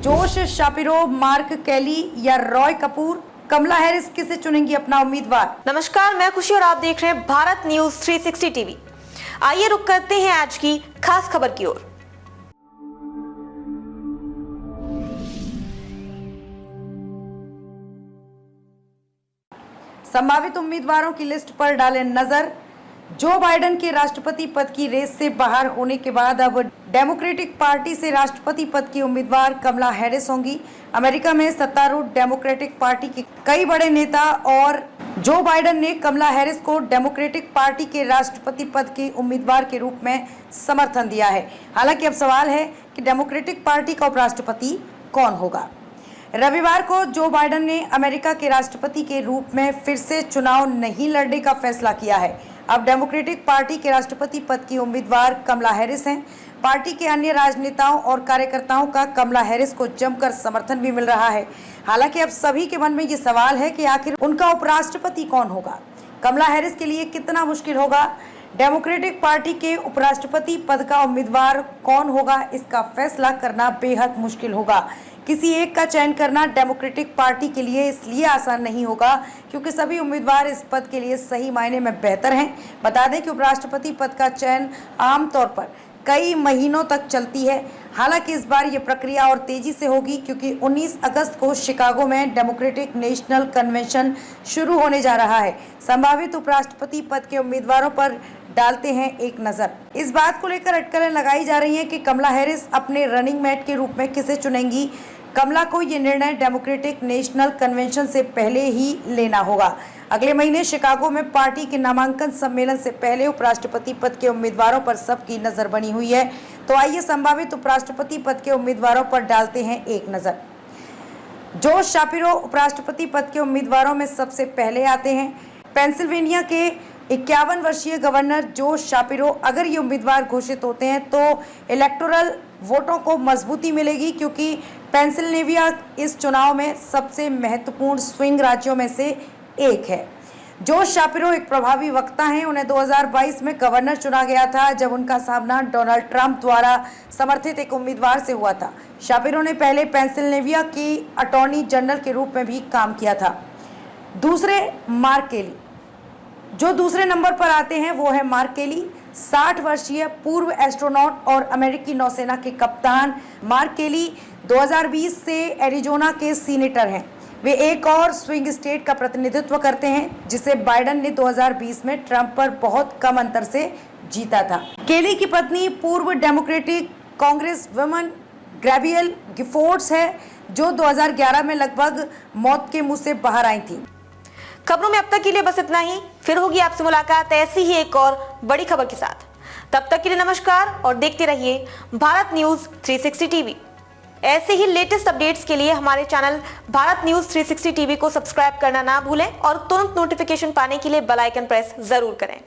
जोश Shapiro, mark कैली या रॉय कपूर, कमला Harris किसे चुनेंगी अपना उम्मीदवार। नमस्कार, मैं खुशी और आप देख रहे हैं भारत न्यूज 360 टीवी। आइए रुक करते हैं आज की खास खबर की ओर। संभावित उम्मीदवारों की लिस्ट पर डालें नजर। जो बाइडेन के राष्ट्रपति पद की रेस से बाहर होने के बाद अब डेमोक्रेटिक पार्टी से राष्ट्रपति पद की उम्मीदवार कमला हैरिस होंगी। अमेरिका में सत्तारूढ़ डेमोक्रेटिक पार्टी के कई बड़े नेता और जो बाइडेन ने कमला हैरिस को डेमोक्रेटिक पार्टी के राष्ट्रपति पद के उम्मीदवार के रूप में समर्थन दिया है। हालांकि अब सवाल है कि डेमोक्रेटिक पार्टी का उपराष्ट्रपति कौन होगा। रविवार को जो बाइडेन ने अमेरिका के राष्ट्रपति के रूप में फिर से चुनाव नहीं लड़ने का फैसला किया है। अब डेमोक्रेटिक पार्टी के राष्ट्रपति पद की उम्मीदवार कमला हैरिस हैं। पार्टी के अन्य राजनेताओं और कार्यकर्ताओं का कमला हैरिस को जमकर समर्थन भी मिल रहा है। हालांकि अब सभी के मन में ये सवाल है कि आखिर उनका उपराष्ट्रपति कौन होगा। कमला हैरिस के लिए कितना मुश्किल होगा। डेमोक्रेटिक पार्टी के उपराष्ट्रपति पद का उम्मीदवार कौन होगा, इसका फैसला करना बेहद मुश्किल होगा। किसी एक का चयन करना डेमोक्रेटिक पार्टी के लिए इसलिए आसान नहीं होगा क्योंकि सभी उम्मीदवार इस पद के लिए सही मायने में बेहतर हैं। बता दें कि उपराष्ट्रपति पद का चयन आमतौर पर कई महीनों तक चलती है। हालांकि इस बार ये प्रक्रिया और तेजी से होगी क्योंकि 19 अगस्त को शिकागो में डेमोक्रेटिक नेशनल कन्वेंशन शुरू होने जा रहा है। संभावित उपराष्ट्रपति पद के उम्मीदवारों पर डालते हैं एक नजर। इस बात को लेकर अटकलें लगाई जा रही हैं कि कमला हैरिस अपने रनिंग मेट के रूप में किसे चुनेंगी। कमला को ये निर्णय डेमोक्रेटिक नेशनल कन्वेंशन से पहले ही लेना होगा। अगले महीने शिकागो में पार्टी के नामांकन सम्मेलन से पहले उपराष्ट्रपति पद के उम्मीदवारों पर सबकी नजर बनी हुई है। तो आइए संभावित उपराष्ट्रपति पद के उम्मीदवारों पर डालते हैं एक नजर। जोश शापिरो उपराष्ट्रपति पद के उम्मीदवारों में सबसे पहले आते हैं। पेंसिल्वेनिया के 51 वर्षीय गवर्नर जोश शापिरो अगर ये उम्मीदवार घोषित होते हैं तो इलेक्टोरल वोटों को मजबूती मिलेगी क्योंकि पेंसिल्वेनिया इस चुनाव में सबसे महत्वपूर्ण स्विंग राज्यों में से एक है। जोश शापिरो एक प्रभावी वक्ता हैं। उन्हें 2022 में गवर्नर चुना गया था जब उनका सामना डोनाल्ड ट्रंप द्वारा समर्थित एक उम्मीदवार से हुआ था। शापिरो ने पहले पेंसिल्वेनिया की अटॉर्नी जनरल के रूप में भी काम किया था। दूसरे मार्क कैली, जो दूसरे नंबर पर आते हैं वो है मार्क कैली। 60 वर्षीय पूर्व एस्ट्रोनॉट और अमेरिकी नौसेना के कप्तान मार्क कैली 2020 से एरिजोना के सीनेटर हैं। वे एक और स्विंग स्टेट का प्रतिनिधित्व करते हैं जिसे बाइडेन ने 2020 में ट्रंप पर बहुत कम अंतर से जीता था। कैली की पत्नी पूर्व डेमोक्रेटिक कांग्रेस वुमन गैब्रिएल गिफोर्ड्स है जो 2011 में लगभग मौत के मुंह से बाहर आई थी। खबरों में अब तक के लिए बस इतना ही। फिर होगी आपसे मुलाकात ऐसी ही एक और बड़ी खबर के साथ। तब तक के लिए नमस्कार और देखते रहिए भारत न्यूज 360 टीवी। ऐसे ही लेटेस्ट अपडेट्स के लिए हमारे चैनल भारत न्यूज 360 टीवी को सब्सक्राइब करना ना भूलें और तुरंत नोटिफिकेशन पाने के लिए बेल आइकन प्रेस जरूर करें।